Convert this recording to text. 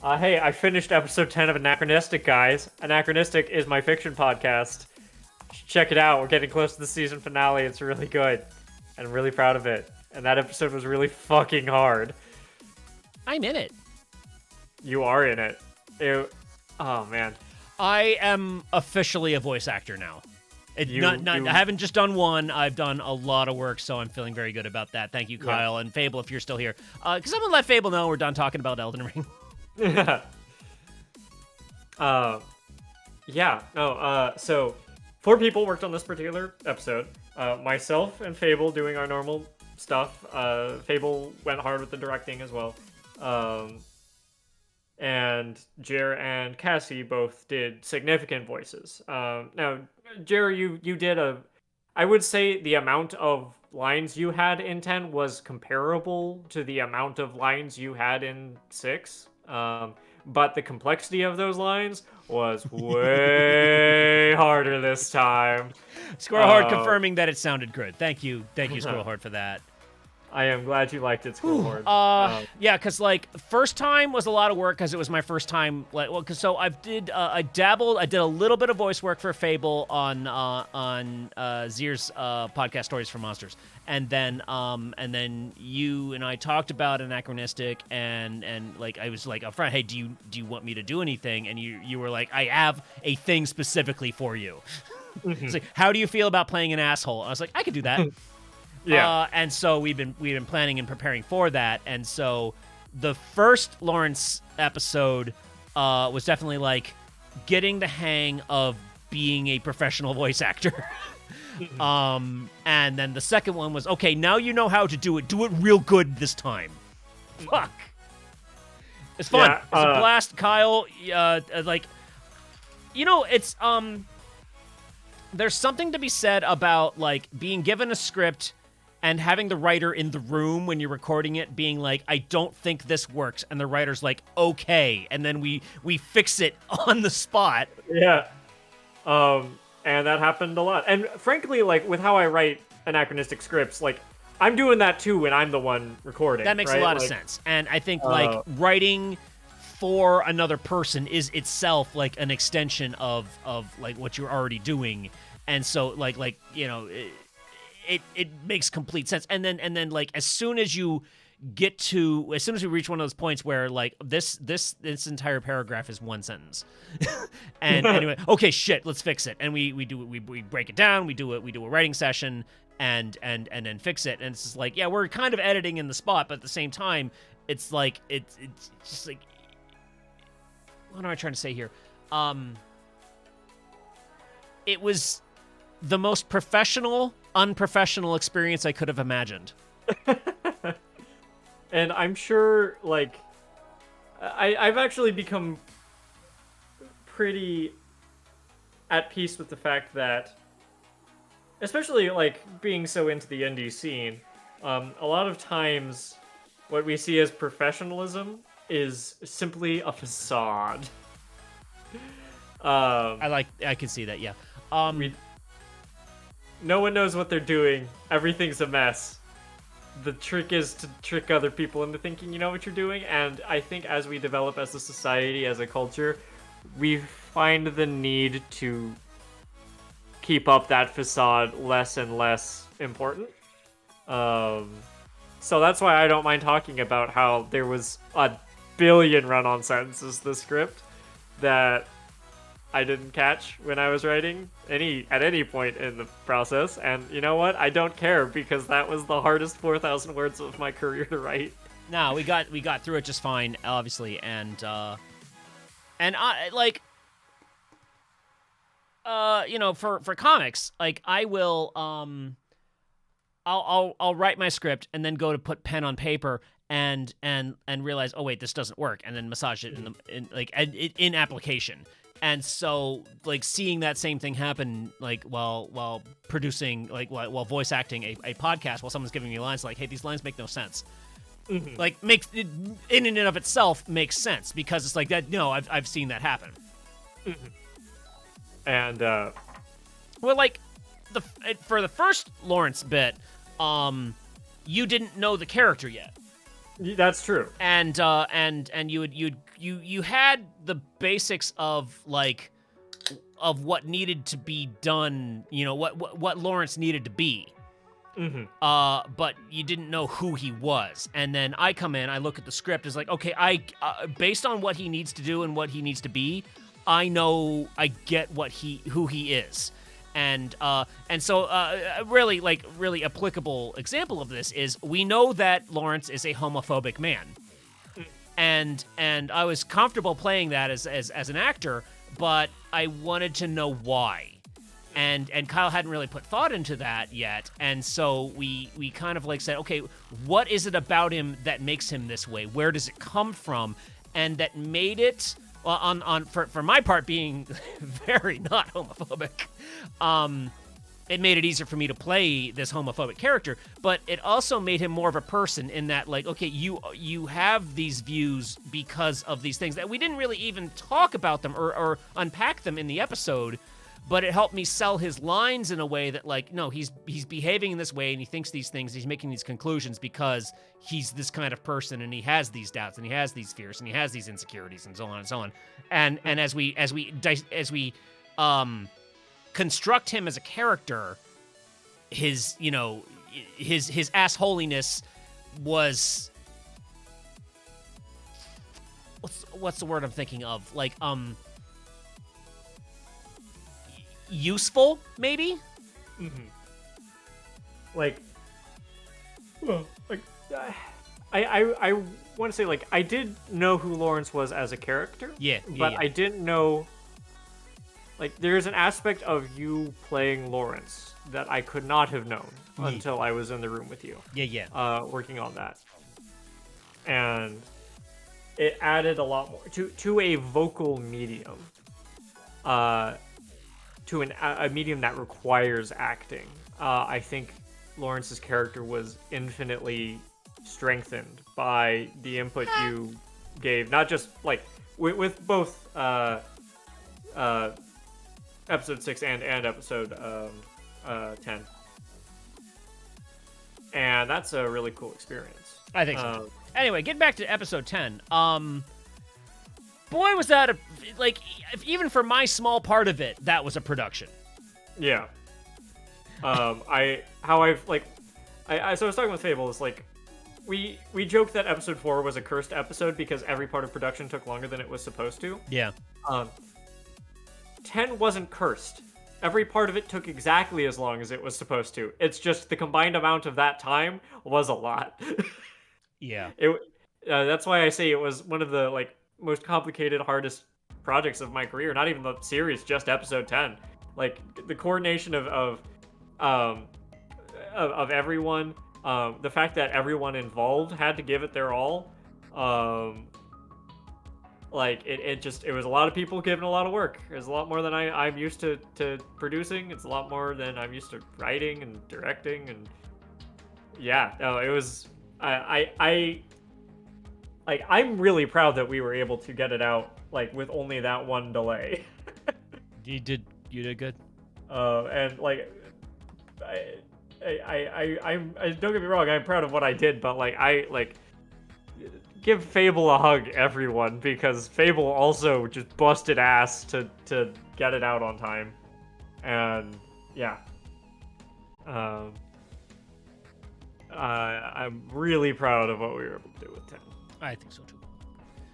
Hey, I finished episode 10 of Anachronistic, guys. Anachronistic is my fiction podcast. Check it out. We're getting close to the season finale. It's really good. And I'm really proud of it. And that episode was really fucking hard. I'm in it. You are in it. Oh, man. I am officially a voice actor now. I haven't just done one. I've done a lot of work, so I'm feeling very good about that. Thank you, Kyle. And Fable, if you're still here. Because I'm going to let Fable know we're done talking about Elden Ring. So 4 people worked on this particular episode. Myself and Fable doing our normal stuff. Fable went hard with the directing as well. And Jer and Cassie both did significant voices. Now, Jer, you did I would say the amount of lines you had in 10 was comparable to the amount of lines you had in 6. But the complexity of those lines was way harder this time. Squirrelhard confirming that it sounded good. Thank you, Squirrelhard, for that. I am glad you liked it, Squirrelhard. Yeah, because first time was a lot of work because it was my first time. I dabbled. I did a little bit of voice work for Fable on Zier's podcast Stories for Monsters, and then you and I talked about Anachronistic, and I was like upfront, hey, do you want me to do anything? And you were like, I have a thing specifically for you. Mm-hmm. It's like, how do you feel about playing an asshole? I was like, I could do that. Yeah. And so we've been planning and preparing for that. And so the first Lawrence episode was definitely getting the hang of being a professional voice actor. And then the second one was, okay, now you know how to do it. Do it real good this time. Fuck. It's fun. Yeah, it's a blast, Kyle. It's there's something to be said about being given a script and having the writer in the room when you're recording it being like, I don't think this works. And the writer's like, okay. And then we fix it on the spot. Yeah. And that happened a lot. And frankly, with how I write Anachronistic scripts, I'm doing that too when I'm the one recording. That makes a lot of sense. And I think writing for another person is itself an extension of what you're already doing. And so it makes complete sense. And then as soon as we reach one of those points where this entire paragraph is one sentence, and anyway, okay, shit, let's fix it. And we break it down. We do a writing session and then fix it. And it's just we're kind of editing in the spot, but at the same time, it's it's just what am I trying to say here? It was the most unprofessional experience I could have imagined. And I'm sure, I've actually become pretty at peace with the fact that, especially, being so into the indie scene, a lot of times what we see as professionalism is simply a facade. I can see that, yeah. No one knows what they're doing. Everything's a mess. The trick is to trick other people into thinking you know what you're doing, and I think as we develop as a society, as a culture, we find the need to keep up that facade less and less important. So that's why I don't mind talking about how there was a billion run-on sentences to the script that I didn't catch when I was writing at any point in the process, and you know what? I don't care because that was the hardest 4,000 words of my career to write. No, we got through it just fine, obviously, and I for comics, I will I'll write my script and then go to put pen on paper and realize, oh wait, this doesn't work, and then massage it in application. And so, seeing that same thing happen, while producing, while voice acting a podcast, while someone's giving me lines, hey, these lines make no sense. Mm-hmm. Makes it, in and of itself, makes sense, because it's that, no, I've seen that happen. Mm-hmm. And, for the first Lawrence bit, you didn't know the character yet. That's true. And you'd you had the basics of like of what needed to be done, you know, what Lawrence needed to be. But you didn't know who he was. And then I come in, I look at the script, it's like, okay, based on what he needs to do and what he needs to be, I know, I get who he is. And so really applicable example of this is we know that Lawrence is a homophobic man. And I was comfortable playing that as an actor, but I wanted to know why. And Kyle hadn't really put thought into that yet, and so we kind of like said, okay, what is it about him that makes him this way? Where does it come from? And that made it, well, for my part, being very not homophobic, it made it easier for me to play this homophobic character. But it also made him more of a person in that, like, okay, you have these views because of these things that we didn't really even talk about them or unpack them in the episode. But it helped me sell his lines in a way that, like, no, he's behaving in this way and he thinks these things, he's making these conclusions because he's this kind of person and he has these doubts and he has these fears and he has these insecurities and so on and so on. And as we construct him as a character, his assholiness was what's the word I'm thinking of? Like useful, maybe? Like, well, like, I want to say, like, I did know who Lawrence was as a character. But I didn't know, like, there's an aspect of you playing Lawrence that I could not have known until I was in the room with you. Working on that. And it added a lot more to a vocal medium. To a medium that requires acting. I think Lawrence's character was infinitely strengthened by the input you gave, not just like with both episode 6 and episode 10. And that's a really cool experience. I think so. Anyway, getting back to episode 10. Boy, was that even for my small part of it, that was a production. Yeah. So I was talking with Fable, it's like, we joked that episode 4 was a cursed episode because every part of production took longer than it was supposed to. Yeah. 10 wasn't cursed. Every part of it took exactly as long as it was supposed to. It's just the combined amount of that time was a lot. Yeah. That's why I say it was one of the, like, most complicated, hardest projects of my career. Not even the series, just episode 10. Like, the coordination of everyone, the fact that everyone involved had to give it their all. Like, it was a lot of people giving a lot of work. It was a lot more than I'm used to producing. It's a lot more than I'm used to writing and directing, and yeah, no, it was I'm really proud that we were able to get it out, like, with only that one delay. You did good. And like, don't get me wrong, I'm proud of what I did, but like, give Fable a hug, everyone, because Fable also just busted ass to get it out on time, and yeah. I'm really proud of what we were able to do with 10. I think so too.